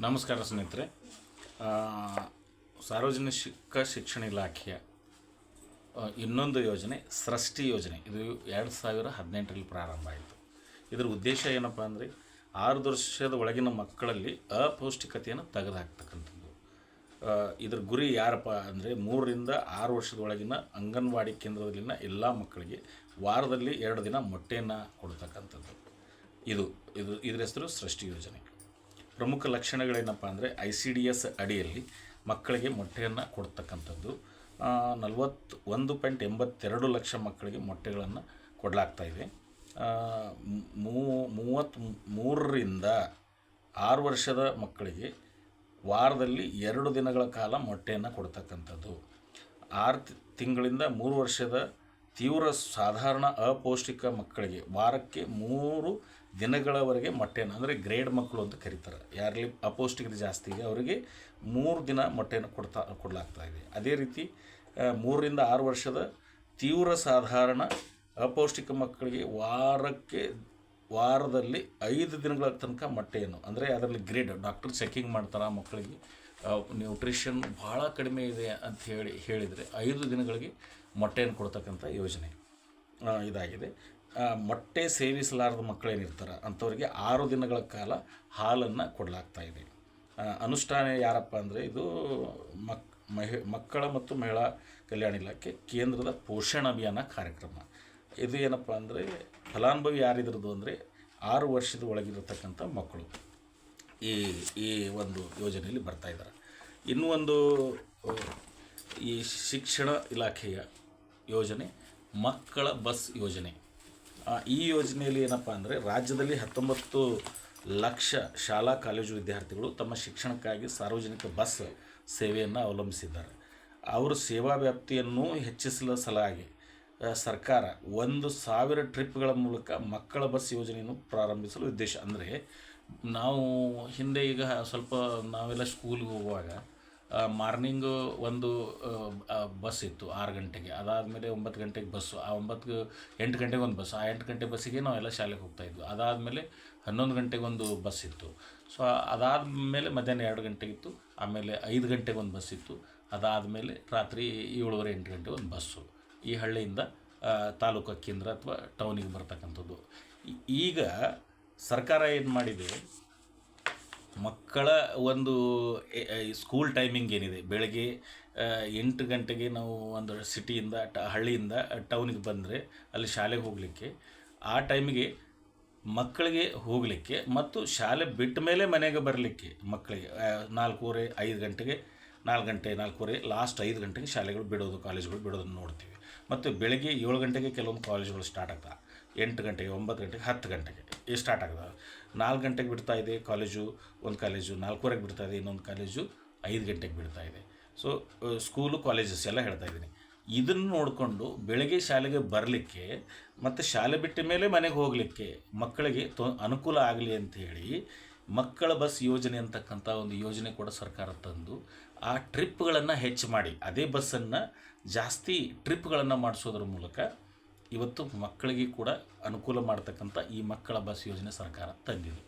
ನಮಸ್ಕಾರ ಸ್ನೇಹಿತರೆ. ಆ, ಸಾರ್ವಜನಿಕ ಶಿಕ್ಷಣ ಇಲಾಖೆಯ ಇನ್ನೊಂದು ಯೋಜನೆ ಸೃಷ್ಟಿ ಯೋಜನೆ. ಇದು 2018ರಲ್ಲಿ ಪ್ರಾರಂಭ ಆಯಿತು. ಇದರ ಉದ್ದೇಶ ಏನಪ್ಪ ಅಂದರೆ 6 ವರ್ಷದ ಒಳಗಿನ ಮಕ್ಕಳಲ್ಲಿ ಅಪೌಷ್ಟಿಕತೆಯನ್ನು ತೆಗೆದುಹಾಕ್ತಕ್ಕಂಥದ್ದು. ಇದರ ಗುರಿ ಯಾರಪ್ಪ ಅಂದರೆ 3 ರಿಂದ 6 ವರ್ಷದ ಒಳಗಿನ ಅಂಗನವಾಡಿ ಕೇಂದ್ರದಲ್ಲಿನ ಎಲ್ಲ ಮಕ್ಕಳಿಗೆ ವಾರದಲ್ಲಿ 2 ದಿನ ಮೊಟ್ಟೆಯನ್ನು ಕೊಡ್ತಕ್ಕಂಥದ್ದು. ಇದರ ಹೆಸರು ಸೃಷ್ಟಿ ಯೋಜನೆ. ಪ್ರಮುಖ ಲಕ್ಷಣಗಳೇನಪ್ಪ ಅಂದರೆ ICDS ಅಡಿಯಲ್ಲಿ ಮಕ್ಕಳಿಗೆ ಮೊಟ್ಟೆಯನ್ನು ಕೊಡ್ತಕ್ಕಂಥದ್ದು. 41.82 ಲಕ್ಷ ಮಕ್ಕಳಿಗೆ ಮೊಟ್ಟೆಗಳನ್ನು ಕೊಡಲಾಗ್ತಾಯಿದೆ. 33 ರಿಂದ 6 ವರ್ಷದ ಮಕ್ಕಳಿಗೆ ವಾರದಲ್ಲಿ 2 ದಿನಗಳ ಕಾಲ ಮೊಟ್ಟೆಯನ್ನು ಕೊಡ್ತಕ್ಕಂಥದ್ದು. 6 ತಿಂಗಳಿಂದ 3 ವರ್ಷದ ತೀವ್ರ ಸಾಧಾರಣ ಅಪೌಷ್ಟಿಕ ಮಕ್ಕಳಿಗೆ ವಾರಕ್ಕೆ 3 ದಿನಗಳವರೆಗೆ ಮೊಟ್ಟೆಯನ್ನು, ಅಂದರೆ ಗ್ರೇಡ್ ಮಕ್ಕಳು ಅಂತ ಕರೀತಾರೆ, ಯಾರಲ್ಲಿ ಅಪೌಷ್ಟಿಕತೆ ಜಾಸ್ತಿ ಇದೆ ಅವರಿಗೆ 3 ದಿನ ಮೊಟ್ಟೆಯನ್ನು ಕೊಡಲಾಗ್ತಾ ಇದೆ. ಅದೇ ರೀತಿ 3 ರಿಂದ 6 ವರ್ಷದ ತೀವ್ರ ಸಾಧಾರಣ ಅಪೌಷ್ಟಿಕ ಮಕ್ಕಳಿಗೆ ವಾರದಲ್ಲಿ 5 ದಿನಗಳ ತನಕ ಮೊಟ್ಟೆಯನ್ನು, ಅಂದರೆ ಅದರಲ್ಲಿ ಗ್ರೇಡ್ ಡಾಕ್ಟರ್ ಚೆಕಿಂಗ್ ಮಾಡ್ತಾರೆ ಮಕ್ಕಳಿಗೆ ನ್ಯೂಟ್ರಿಷನ್ ಭಾಳ ಕಡಿಮೆ ಇದೆ ಅಂತ ಹೇಳಿದರೆ 5 ದಿನಗಳಿಗೆ ಮೊಟ್ಟೆಯನ್ನು ಕೊಡ್ತಕ್ಕಂಥ ಯೋಜನೆ ಇದಾಗಿದೆ. ಮೊಟ್ಟೆ ಸೇವಿಸಲಾರದ ಮಕ್ಕಳೇನಿರ್ತಾರೆ ಅಂಥವ್ರಿಗೆ 6 ದಿನಗಳ ಕಾಲ ಹಾಲನ್ನು ಕೊಡಲಾಗ್ತಾಯಿದೆ. ಅನುಷ್ಠಾನ ಯಾರಪ್ಪ ಅಂದರೆ ಇದು ಮಕ್ಕಳ ಮತ್ತು ಮಹಿಳಾ ಕಲ್ಯಾಣ ಇಲಾಖೆ ಕೇಂದ್ರದ ಪೋಷಣ ಅಭಿಯಾನ ಕಾರ್ಯಕ್ರಮ. ಇದು ಏನಪ್ಪ ಅಂದರೆ ಫಲಾನುಭವಿ ಯಾರಿದ್ರದ್ದು ಅಂದರೆ 6 ವರ್ಷದ ಒಳಗಿರತಕ್ಕಂಥ ಮಕ್ಕಳು ಈ ಒಂದು ಯೋಜನೆಯಲ್ಲಿ ಬರ್ತಾಯಿದ್ದಾರೆ. ಇನ್ನೂ ಒಂದು ಈ ಶಿಕ್ಷಣ ಇಲಾಖೆಯ ಯೋಜನೆ ಮಕ್ಕಳ ಬಸ್ ಯೋಜನೆ. ಈ ಯೋಜನೆಯಲ್ಲಿ ಏನಪ್ಪ ಅಂದರೆ ರಾಜ್ಯದಲ್ಲಿ 19 ಲಕ್ಷ ಶಾಲಾ ಕಾಲೇಜು ವಿದ್ಯಾರ್ಥಿಗಳು ತಮ್ಮ ಶಿಕ್ಷಣಕ್ಕಾಗಿ ಸಾರ್ವಜನಿಕ ಬಸ್ ಸೇವೆಯನ್ನು ಅವಲಂಬಿಸಿದ್ದಾರೆ. ಅವರ ಸೇವಾ ವ್ಯಾಪ್ತಿಯನ್ನು ಹೆಚ್ಚಿಸಲು ಸಲುವಾಗಿ ಸರ್ಕಾರ 1,000 ಟ್ರಿಪ್ಗಳ ಮೂಲಕ ಮಕ್ಕಳ ಬಸ್ ಯೋಜನೆಯನ್ನು ಪ್ರಾರಂಭಿಸಲು ಉದ್ದೇಶ. ಅಂದರೆ ನಾವು ಹಿಂದೆ ಈಗ ಸ್ವಲ್ಪ ನಾವೆಲ್ಲ ಸ್ಕೂಲ್ಗೆ ಹೋಗುವಾಗ ಮಾರ್ನಿಂಗು ಒಂದು ಬಸ್ ಇತ್ತು 6 ಗಂಟೆಗೆ, ಅದಾದಮೇಲೆ 9 ಗಂಟೆಗೆ ಬಸ್ಸು, 8 ಗಂಟೆಗೆ ಒಂದು ಬಸ್ಸು, 8 ಗಂಟೆ ಬಸ್ಸಿಗೆ ನಾವೆಲ್ಲ ಶಾಲೆಗೆ ಹೋಗ್ತಾಯಿದ್ವಿ. ಅದಾದಮೇಲೆ 11 ಗಂಟೆಗೆ ಒಂದು ಬಸ್ ಇತ್ತು. ಸೊ ಅದಾದಮೇಲೆ ಮಧ್ಯಾಹ್ನ 2 ಗಂಟೆಗಿತ್ತು, ಆಮೇಲೆ 5 ಗಂಟೆಗೆ ಒಂದು ಬಸ್ ಇತ್ತು, ಅದಾದಮೇಲೆ ರಾತ್ರಿ 7:30 8 ಗಂಟೆಗೆ ಒಂದು ಬಸ್ಸು ಈ ಹಳ್ಳಿಯಿಂದ ತಾಲೂಕು ಕೇಂದ್ರ ಅಥವಾ ಟೌನಿಗೆ ಬರ್ತಕ್ಕಂಥದ್ದು. ಈಗ ಸರ್ಕಾರ ಏನು ಮಾಡಿದೆ, ಮಕ್ಕಳ ಒಂದು ಸ್ಕೂಲ್ ಟೈಮಿಂಗ್ ಏನಿದೆ, ಬೆಳಗ್ಗೆ 8 ಗಂಟೆಗೆ ನಾವು ಒಂದು ಸಿಟಿಯಿಂದ ಹಳ್ಳಿಯಿಂದ ಟೌನಿಗೆ ಬಂದರೆ ಅಲ್ಲಿ ಶಾಲೆಗೆ ಹೋಗಲಿಕ್ಕೆ, ಆ ಟೈಮಿಗೆ ಮಕ್ಕಳಿಗೆ ಹೋಗಲಿಕ್ಕೆ ಮತ್ತು ಶಾಲೆ ಬಿಟ್ಟ ಮೇಲೆ ಮನೆಗೆ ಬರಲಿಕ್ಕೆ ಮಕ್ಕಳಿಗೆ 4:30 5 ಗಂಟೆಗೆ 4 ಗಂಟೆ 4:30 ಲಾಸ್ಟ್ 5 ಗಂಟೆಗೆ ಶಾಲೆಗಳು ಬಿಡೋದು, ಕಾಲೇಜುಗಳು ಬಿಡೋದನ್ನು ನೋಡ್ತೀವಿ. ಮತ್ತು ಬೆಳಗ್ಗೆ 7 ಗಂಟೆಗೆ ಕೆಲವೊಂದು ಕಾಲೇಜುಗಳು ಸ್ಟಾರ್ಟ್ ಆಗ್ತವೆ, 8 ಗಂಟೆಗೆ 9 ಗಂಟೆಗೆ 10 ಗಂಟೆಗೆ ಸ್ಟಾರ್ಟ್ ಆಗ್ತವೆ. 4 ಗಂಟೆಗೆ ಬಿಡ್ತಾ ಇದೆ ಕಾಲೇಜು, ಒಂದು ಕಾಲೇಜು 4:15 ಬಿಡ್ತಾ ಇದೆ, ಇನ್ನೊಂದು ಕಾಲೇಜು 5 ಗಂಟೆಗೆ ಬಿಡ್ತಾ ಇದೆ. ಸೊ ಸ್ಕೂಲು ಕಾಲೇಜಸ್ ಎಲ್ಲ ಹೇಳ್ತಾ ಇದ್ದೀನಿ. ಇದನ್ನು ನೋಡಿಕೊಂಡು ಬೆಳಗ್ಗೆ ಶಾಲೆಗೆ ಬರಲಿಕ್ಕೆ ಮತ್ತು ಶಾಲೆ ಬಿಟ್ಟ ಮೇಲೆ ಮನೆಗೆ ಹೋಗಲಿಕ್ಕೆ ಮಕ್ಕಳಿಗೆ ಅನುಕೂಲ ಆಗಲಿ ಅಂಥೇಳಿ ಮಕ್ಕಳ ಬಸ್ ಯೋಜನೆ ಅಂತಕ್ಕಂಥ ಒಂದು ಯೋಜನೆ ಕೂಡ ಸರ್ಕಾರ ತಂದು ಆ ಟ್ರಿಪ್ಗಳನ್ನು ಹೆಚ್ಚು ಮಾಡಿ ಅದೇ ಬಸ್ಸನ್ನು ಜಾಸ್ತಿ ಟ್ರಿಪ್ಗಳನ್ನು ಮಾಡಿಸೋದ್ರ ಮೂಲಕ ಇವತ್ತು ಮಕ್ಕಳಿಗೆ ಕೂಡ ಅನುಕೂಲ ಮಾಡ್ತಕ್ಕಂಥ ಈ ಮಕ್ಕಳ ಬಸ್ ಯೋಜನೆ ಸರ್ಕಾರ ತಂದಿದೆ.